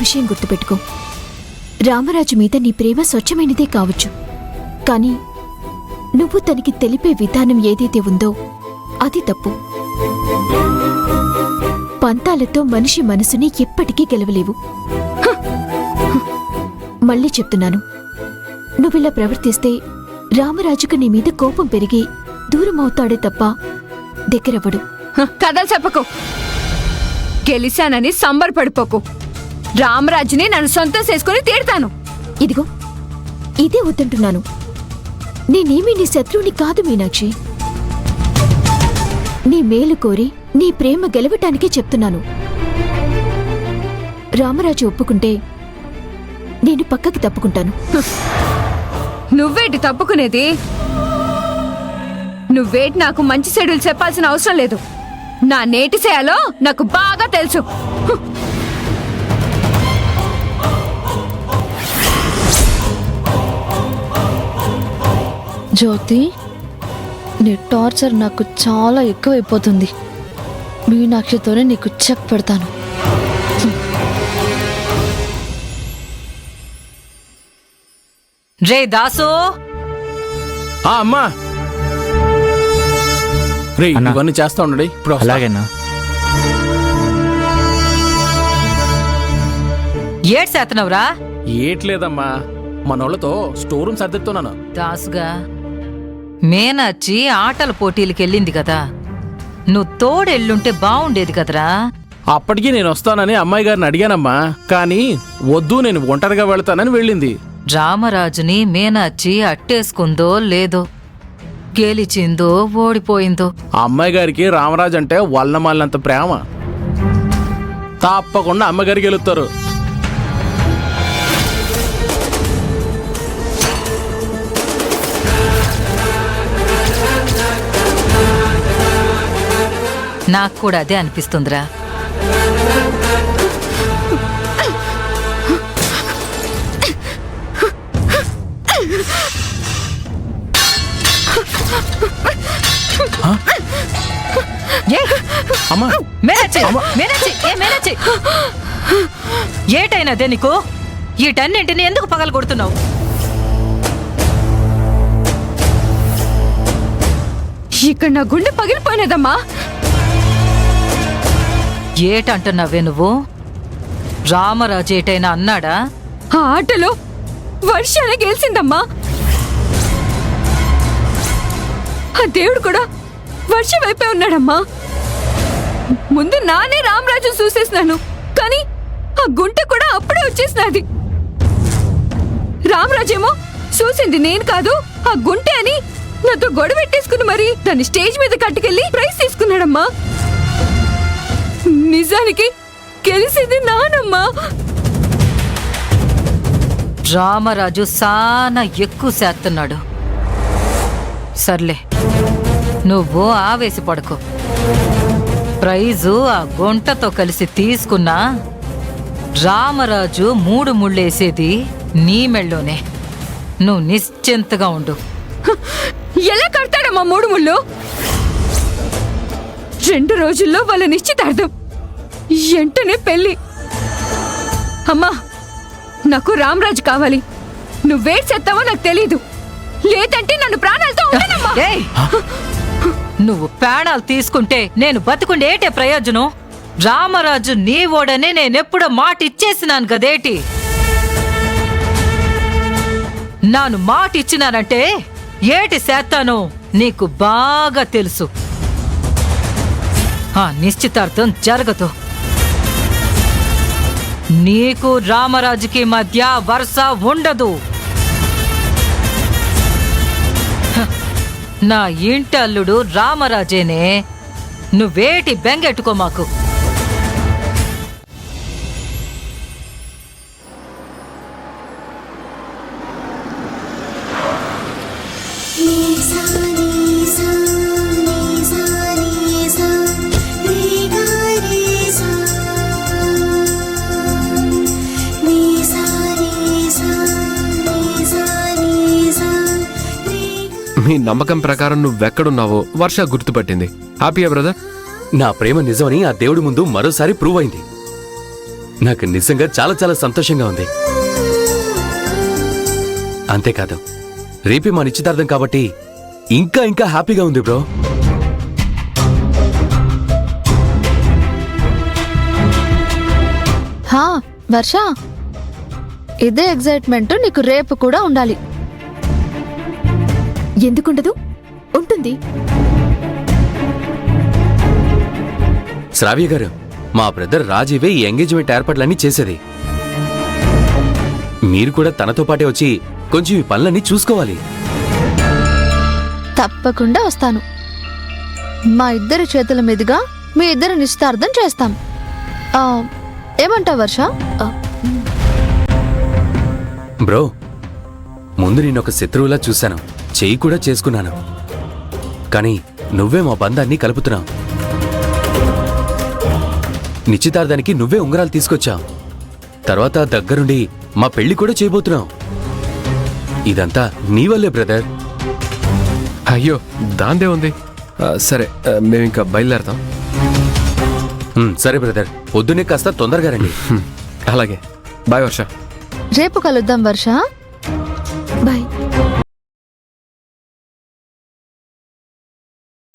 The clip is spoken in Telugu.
విషయం గుర్తుపెట్టుకో, రామరాజు మీద నీ ప్రేమ స్వచ్ఛమైనదే కావచ్చు, కానీ నువ్వు తనకి తెలిపే విధానం ఏదైతే ఉందో అది తప్పు. పంతాలతో మనిషి మనసుని ఎప్పటికీ గెలవలేవు. మళ్ళీ చెప్తున్నాను, నువ్విలా ప్రవర్తిస్తే రామరాజుకు నీ మీద కోపం పెరిగి దూరం అవుతాడే తప్ప దగ్గరవ్వడు. కథలు చెప్పకు, గెలిచానని సంబరపడిపోకు. రామరాజుని నన్ను సొంతం చేసుకుని తీడతాను. ఇదిగో ఇదే వద్దంటున్నాను. నేనేమీ నీ శత్రువుని కాదు మీనాక్షి. నీ మేలు కోరి నీ ప్రేమ గెలవటానికే చెప్తున్నాను. రామరాజు ఒప్పుకుంటే నేను పక్కకి తప్పుకుంటాను. నువ్వేటి తప్పుకునేది? నువ్వేటి నాకు మంచి చెడులు చెప్పాల్సిన అవసరం లేదు. నా నేటి చేయాలో నాకు బాగా తెలుసు. జ్యోతి, నీ టార్చర్ నాకు చాలా ఎక్కువైపోతుంది. మీనాక్షితోనే నీకు చెక్ పెడతాను. రే దాసు. అమ్మా రే, ఇవన్నీ చేస్తా ఉండండి. ఇప్పుడు అలాగేనా? ఏడ్ చేస్తున్నావురా? ఏట్లేదమ్మా, మనోళ్ళతో స్టోర్ రూమ్ సర్దిస్తున్నాను. దాసుగా, మేనచ్చి ఆటల పోటీలకి వెళ్ళింది కదా, నువ్వు తోడెళ్ళుంటే బాగుండేది కదరా. అప్పటికి నేను వస్తానని అమ్మాయి గారిని అడిగానమ్మా, కానీ వద్దు నేను ఒంటరిగా వెళ్తానని వెళ్ళింది. రామరాజుని మేనచ్చి అట్టేసుకుందో లేదో, గెలిచిందో ఓడిపోయిందో. ఆ అమ్మాయి గారికి రామరాజు అంటే వల్లమాలినంత ప్రేమ. తప్పకుండా అమ్మగారికి గెలుస్తారు. నాకు కూడా అదే అనిపిస్తుందిరా. ఏటైనదే నీకు? వీటన్నింటిని ఎందుకు పగలు కొడుతున్నావు? ఇక్కడ నా గుండె పగిలిపోయినదమ్మా. ఏటంటున్నావే నువ్వు? రామరాజు ఏటైనా అన్నాడా? ఆ ఆటలో వర్షాలే గెలిచిందమ్మా. ఆ దేవుడు కూడా వర్షం వైపే ఉన్నాడమ్మా. ముందు నానే రామరాజు చూసేసినాను, కానీ ఆ గుంట కూడా అప్పుడే వచ్చేసినది. రామరాజేమో చూసింది నేను కాదు ఆ గుంటె అని నాతో గొడవ పెట్టేసుకుని మరి దాన్ని స్టేజ్ మీద కట్టుకెళ్లి ప్రైజ్ తీసుకున్నాడమ్మా. నిజానికి గెలిసింది నానమ్మా. రామరాజు సానా ఎక్కువ చేస్తున్నాడు. సర్లే, నువ్వు ఆవేశపడకు. ప్రైజు ఆ గుంటతో కలిసి తీసుకున్నా రామరాజు 3 ముళ్ళేసేది నీ మెళ్ళోనే. నువ్వు నిశ్చింతగా ఉండు. ఎలా కడతాడమ్మా 3 ముళ్ళు? 2 రోజుల్లో వాళ్ళ నిశ్చితార్థం, వెంటనే పెళ్లి. అమ్మా, నాకు రామరాజు కావాలి. నువ్వేం చేస్తావో నాకు తెలీదు, లేదంటే నన్ను ప్రాణాలతో ఉండనమ్మా. నువ్వు ప్రాణాలు తీసుకుంటే నేను బతుకుండేటే ప్రయోజనం? రామరాజు నీ ఓడనే నేనెప్పుడో మాట ఇచ్చేసినాను కదేటి. నాను మాట ఇచ్చినానంటే ఏటి చేస్తానో నీకు బాగా తెలుసు. ఆ నిశ్చితార్థం జరగదు. నీకు రామరాజుకి మధ్య వరుస ఉండదు. నా ఇంటల్లుడు రామరాజేనే. నువ్వేటి బెంగెట్టుకో మాకు. మీ నమ్మకం ప్రకారం నువ్వెక్కడున్నావో వర్ష గుర్తుపట్టింది. హ్యాపీయా బ్రదర్? నా ప్రేమ నిజమని ఆ దేవుడి ముందు మరోసారి ప్రూవ్ అయింది. నాకు నిజంగా చాలా చాలా సంతోషంగా ఉంది. అంతేకాదు రేపే మా నిశ్చితార్థం కాబట్టి ఇంకా ఇంకా హ్యాపీగా ఉంది బ్రో. హా వర్ష, ఇదే ఎగ్జైట్మెంట్ నీకు రేపు కూడా ఉండాలి. ఎందుకుండదు? ఉంటుంది. శ్రావ్య గారు, మా బ్రదర్ రాజీవే ఈ ఎంగేజ్మెంట్ ఏర్పాట్లన్నీ చేసేది. మీరు కూడా తనతో పాటే వచ్చి కొంచెం ఈ పనులన్నీ చూసుకోవాలి. తప్పకుండా వస్తాను. మా ఇద్దరి చేతుల మీదుగా మీ ఇద్దరు నిశ్చితార్థం చేస్తాం. ఏమంటావు వర్ష? బ్రో, ముందు నేనొక శత్రువులా చూశాను, చెయ్యి కూడా చేసుకున్నాను. కానీ నువ్వే మా బంధాన్ని కలుపుతున్నావు. నిశ్చితార్థానికి నువ్వే ఉంగరాలు తీసుకొచ్చావు. తర్వాత దగ్గరుండి మా పెళ్లి కూడా చేయబోతున్నావు. ఇదంతా నీ వల్లే బ్రదర్. అయ్యో దాందే ఉంది. సరే మేమింకా బయలుదేరతాం. సరే బ్రదర్, పొద్దున్నే కాస్త తొందరగా రండి. అలాగే. బాయ్ వర్ష. రేపు కలుద్దాం వర్ష. బాయ్.